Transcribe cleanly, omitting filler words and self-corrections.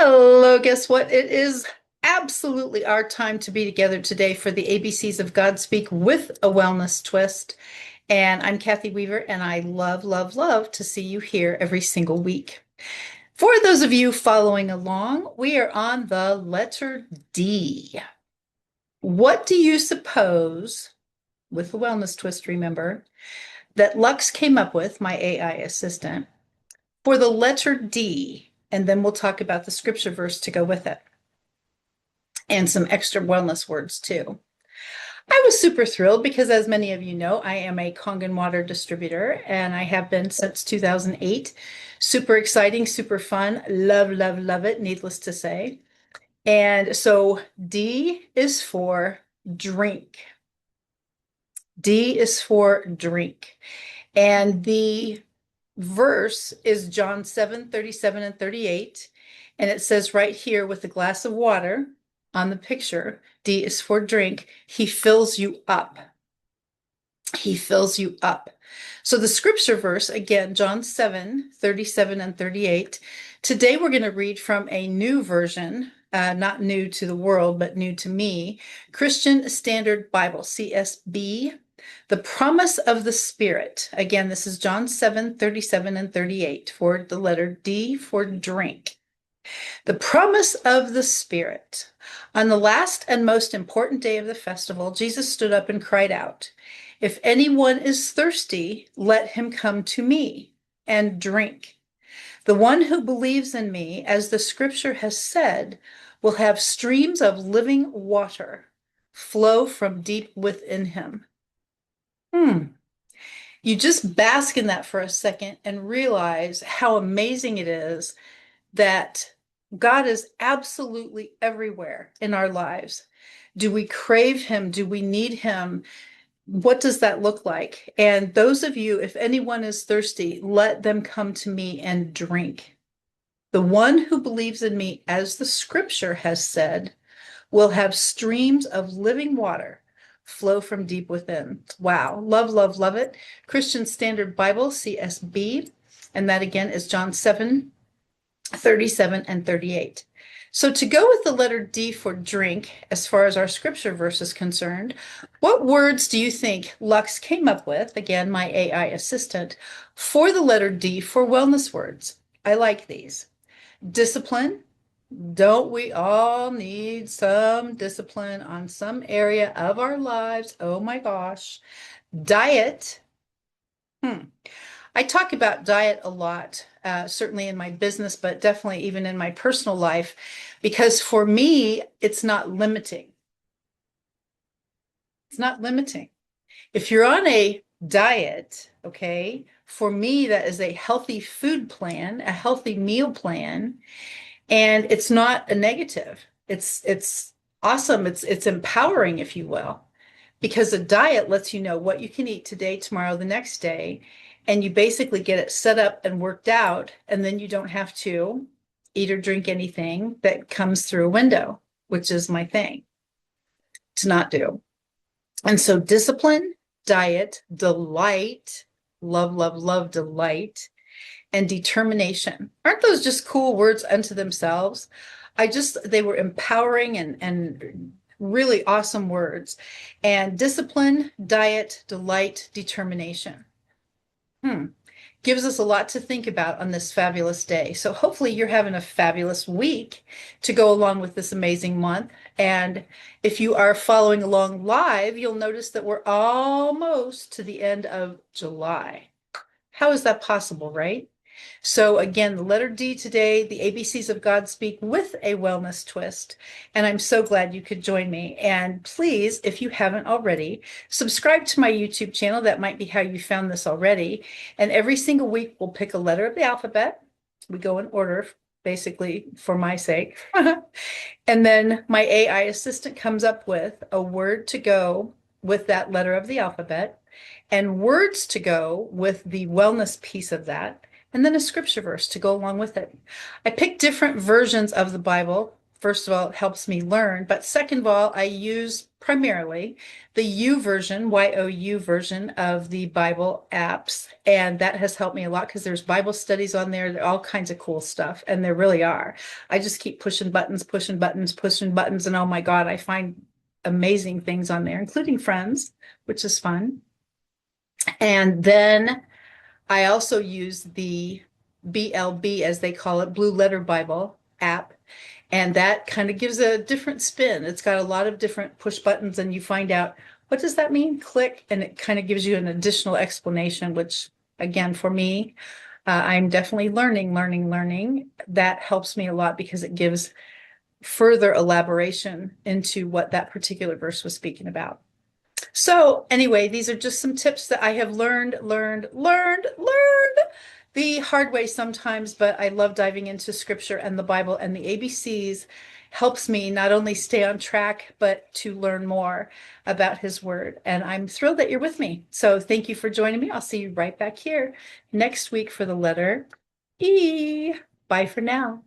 Hello, guess what? It is absolutely our time to be together today for the ABCs of GodSpeak with a wellness twist. And I'm Cathy Weaver, and I love, love, love to see you here every single week. For those of you following along, we are on the letter D. What do you suppose, with the wellness twist, remember, that Lux came up with, my AI assistant, for the letter D? And then we'll talk about the scripture verse to go with it, and some extra wellness words too. I was super thrilled because, as many of you know, I am a Kangen water distributor and I have been since 2008. Super exciting, super fun. Love, love, love it, needless to say. And so D is for drink. D is for drink. And the verse is John 7:37 and 38. And it says right here with the glass of water on the picture, D is for drink. He fills you up. He fills you up. So the scripture verse, again, John 7:37 and 38. Today we're going to read from a new version, not new to the world, but new to me, Christian Standard Bible, CSB. The promise of the Spirit. Again, this is John 7:37 and 38 for the letter D for drink. The promise of the Spirit. On the last and most important day of the festival, Jesus stood up and cried out, "If anyone is thirsty, let him come to me and drink. The one who believes in me, as the scripture has said, will have streams of living water flow from deep within him." You just bask in that for a second and realize how amazing it is that God is absolutely everywhere in our lives. Do we crave him? Do we need him? What does that look like? And those of you, if anyone is thirsty, let them come to me and drink. The one who believes in me, as the scripture has said, will have streams of living water flow from deep within. Wow. Love, love, love it. Christian Standard Bible, CSB. And that again is John 7:37 and 38. So to go with the letter D for drink, as far as our scripture verse is concerned, what words do you think Lux came up with, again, my AI assistant, for the letter D for wellness words? I like these. Discipline. Don't we all need some discipline on some area of our lives? Oh my gosh. Diet. I talk about diet a lot, certainly in my business, but definitely even in my personal life, because for me, it's not limiting. It's not limiting. If you're on a diet, okay, for me, that is a healthy food plan, a healthy meal plan, and it's not a negative. It's awesome. It's empowering, if you will, because a diet lets you know what you can eat today, tomorrow, the next day, and you basically get it set up and worked out, and then you don't have to eat or drink anything that comes through a window, which is my thing to not do. And so discipline, diet, delight, love, love, love, delight, and determination. Aren't those just cool words unto themselves? They were empowering and really awesome words. And discipline, diet, delight, determination. Gives us a lot to think about on this fabulous day. So hopefully you're having a fabulous week to go along with this amazing month. And if you are following along live, you'll notice that we're almost to the end of July. How is that possible, right? So again, the letter D today, the ABCs of GodSpeak with a wellness twist. And I'm so glad you could join me. And please, if you haven't already, subscribe to my YouTube channel. That might be how you found this already. And every single week, we'll pick a letter of the alphabet. We go in order, basically, for my sake. And then my AI assistant comes up with a word to go with that letter of the alphabet and words to go with the wellness piece of that, and then a scripture verse to go along with it. I picked different versions of the Bible. First of all, it helps me learn, but second of all, I use primarily the U version, YOU version of the Bible apps. And that has helped me a lot because there's Bible studies on there, all kinds of cool stuff. And there really are. I just keep pushing buttons, pushing buttons, pushing buttons. And oh my God, I find amazing things on there, including friends, which is fun. And then I also use the BLB, as they call it, Blue Letter Bible app. And that kind of gives a different spin. It's got a lot of different push buttons, and you find out what does that mean? Click, and it kind of gives you an additional explanation, which, again, for me, I'm definitely learning. That helps me a lot because it gives further elaboration into what that particular verse was speaking about. So anyway, these are just some tips that I have learned the hard way sometimes, but I love diving into scripture and the Bible, and the ABCs helps me not only stay on track, but to learn more about his word. And I'm thrilled that you're with me. So thank you for joining me. I'll see you right back here next week for the letter E. Bye for now.